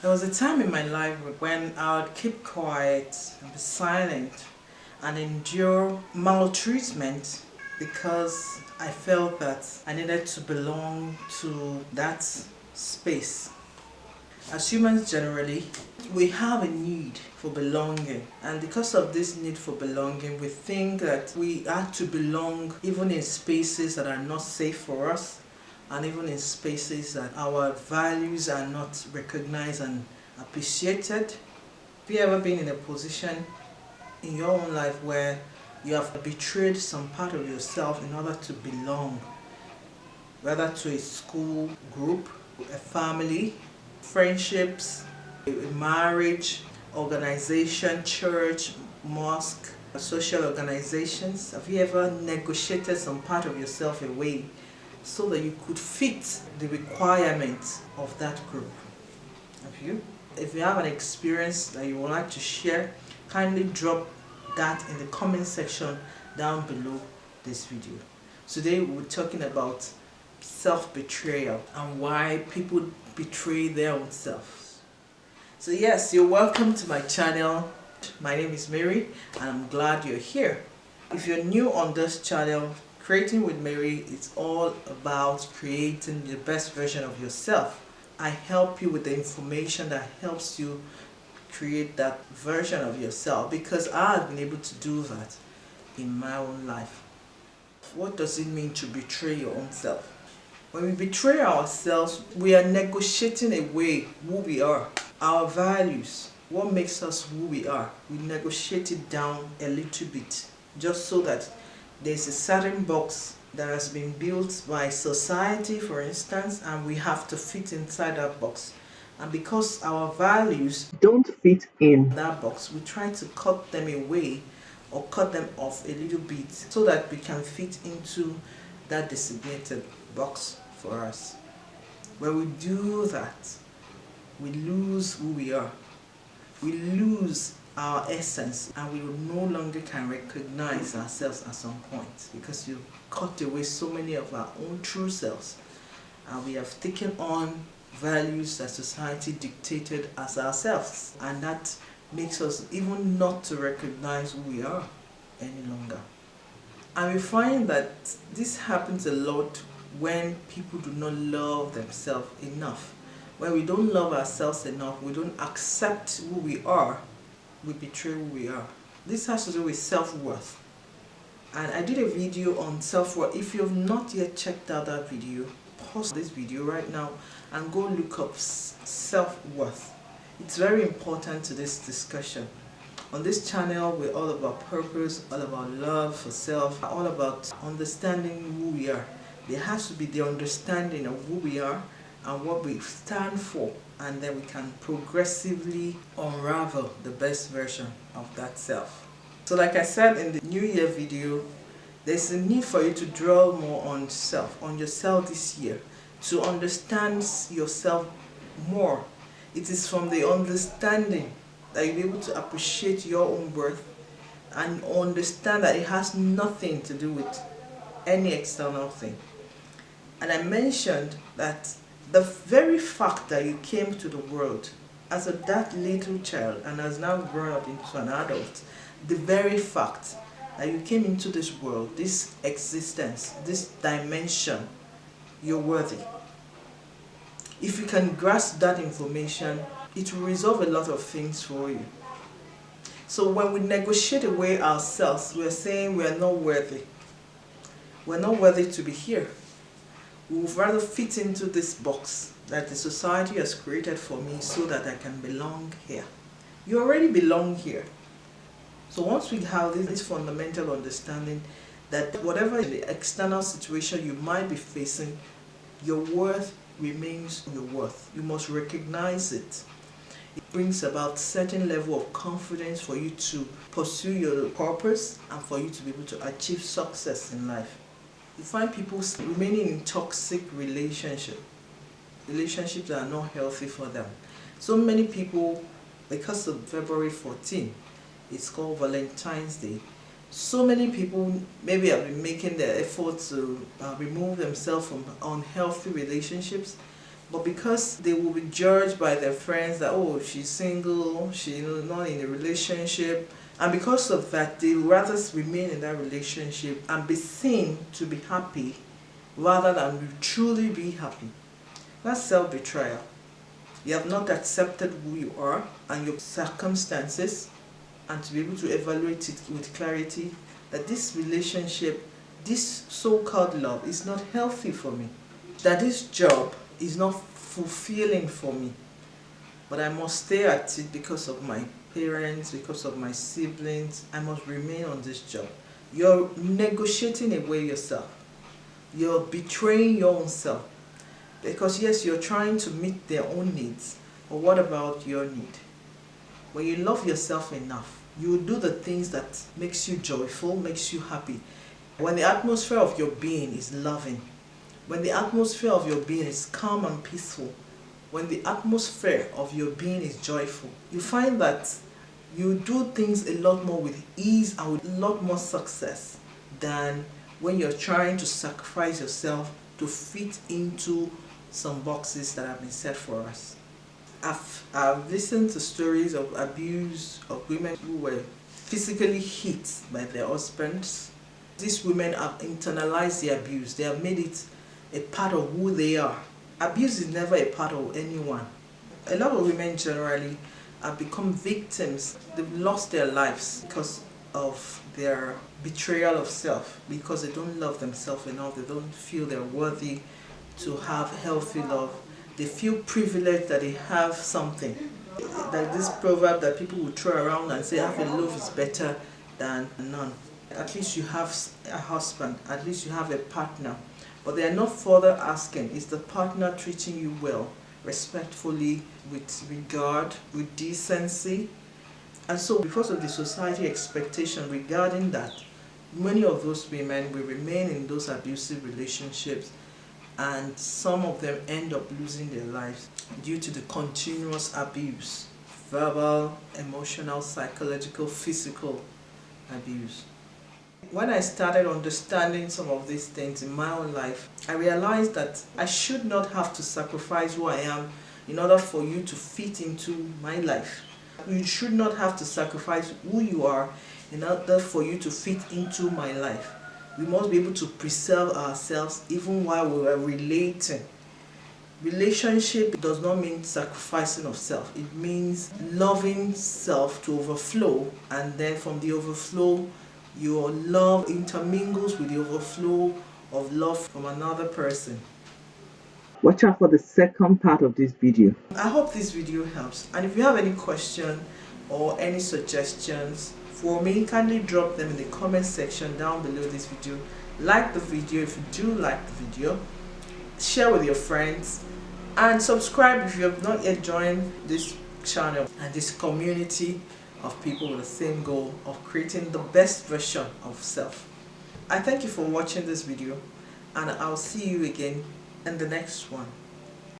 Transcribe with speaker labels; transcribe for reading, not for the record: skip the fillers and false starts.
Speaker 1: There was a time in my life when I would keep quiet and be silent and endure maltreatment because I felt that I needed to belong to that space. As humans generally, we have a need for belonging, and because of this need for belonging, we think that we have to belong even in spaces that are not safe for us, and even in spaces that our values are not recognized and appreciated. Have you ever been in a position in your own life where you have betrayed some part of yourself in order to belong, whether to a school group, a family, friendships, a marriage, organization, church, mosque, social organizations? Have you ever negotiated some part of yourself away so that you could fit the requirements of that group? Have you? If you have an experience that you would like to share, kindly drop that in the comment section down below this video. Today we're talking about self-betrayal and why people betray their own selves. So yes, you're welcome to my channel. My name is Mary and I'm glad you're here. If you're new on this channel, Creating with Mary is all about creating the best version of yourself. I help you with the information that helps you create that version of yourself because I've been able to do that in my own life. What does it mean to betray your own self? When we betray ourselves, we are negotiating away who we are, our values, what makes us who we are. We negotiate it down a little bit just so that there's a certain box that has been built by society, for instance, and we have to fit inside that box. And because our values don't fit in that box, we try to cut them away or cut them off a little bit so that we can fit into that designated box for us. When we do that, we lose who we are. We lose our essence and we no longer can recognize ourselves at some point because you cut away so many of our own true selves and we have taken on values that society dictated as ourselves, and that makes us even not to recognize who we are any longer. And we find that this happens a lot when people do not love themselves enough. When we don't love ourselves enough, we don't accept who we are, we betray who we are. This has to do with self-worth. And I did a video on self-worth. If you have not yet checked out that video, pause this video right now and go look up self-worth. It's very important to this discussion. On this channel, we're all about purpose, all about love for self, all about understanding who we are. There has to be the understanding of who we are and what we stand for, and then we can progressively unravel the best version of that self. So like I said in the New Year video, there's a need for you to dwell more on yourself this year, to understand yourself more. It is from the understanding that you'll be able to appreciate your own worth and understand that it has nothing to do with any external thing. And I mentioned that the very fact that you came to the world as that little child and has now grown up into an adult, the very fact that you came into this world, this existence, this dimension, you're worthy. If you can grasp that information, it will resolve a lot of things for you. So when we negotiate away ourselves, we're saying we're not worthy. We're not worthy to be here. We would rather fit into this box that the society has created for me so that I can belong here. You already belong here. So once we have this fundamental understanding that whatever the external situation you might be facing, your worth remains your worth. You must recognize it. It brings about certain level of confidence for you to pursue your purpose and for you to be able to achieve success in life. You find people remaining in toxic relationships that are not healthy for them. So many people, because of February 14, it's called Valentine's Day. So many people maybe have been making the effort to remove themselves from unhealthy relationships But because they will be judged by their friends that, oh, she's single, she's not in a relationship, and because of that, they rather remain in that relationship and be seen to be happy rather than truly be happy. That's self-betrayal. You have not accepted who you are and your circumstances, and to be able to evaluate it with clarity that this relationship, this so-called love, is not healthy for me. That this job is not fulfilling for me. But I must stay at it because of my parents, because of my siblings. I must remain on this job. You're negotiating away yourself. You're betraying your own self. Because yes, you're trying to meet their own needs. But what about your need? When you love yourself enough, you will do the things that makes you joyful, makes you happy. When the atmosphere of your being is loving, when the atmosphere of your being is calm and peaceful, when the atmosphere of your being is joyful, you find that you do things a lot more with ease and with a lot more success than when you're trying to sacrifice yourself to fit into some boxes that have been set for us. I've listened to stories of abuse of women who were physically hit by their husbands. These women have internalized the abuse. They have made it a part of who they are. Abuse is never a part of anyone. A lot of women generally have become victims. They've lost their lives because of their betrayal of self, because they don't love themselves enough. They don't feel they're worthy to have healthy love. They feel privileged that they have something. Like this proverb that people will throw around and say, having love is better than none. At least you have a husband, at least you have a partner. But they are not further asking, is the partner treating you well, respectfully, with regard, with decency? And so because of the society expectation regarding that, many of those women will remain in those abusive relationships, and some of them end up losing their lives due to the continuous abuse, verbal, emotional, psychological, physical abuse. When I started understanding some of these things in my own life, I realized that I should not have to sacrifice who I am in order for you to fit into my life. You should not have to sacrifice who you are in order for you to fit into my life. We must be able to preserve ourselves even while we are relating. Relationship does not mean sacrificing of self. It means loving self to overflow, and then from the overflow, your love intermingles with the overflow of love from another person. Watch out for the second part of this video. I hope this video helps, and if you have any question or any suggestions for me, kindly drop them in the comment section down below this video. Like the video if you do like the video, share with your friends, and subscribe if you have not yet joined this channel and this community of people with the same goal of creating the best version of self. I thank you for watching this video, and I'll see you again in the next one.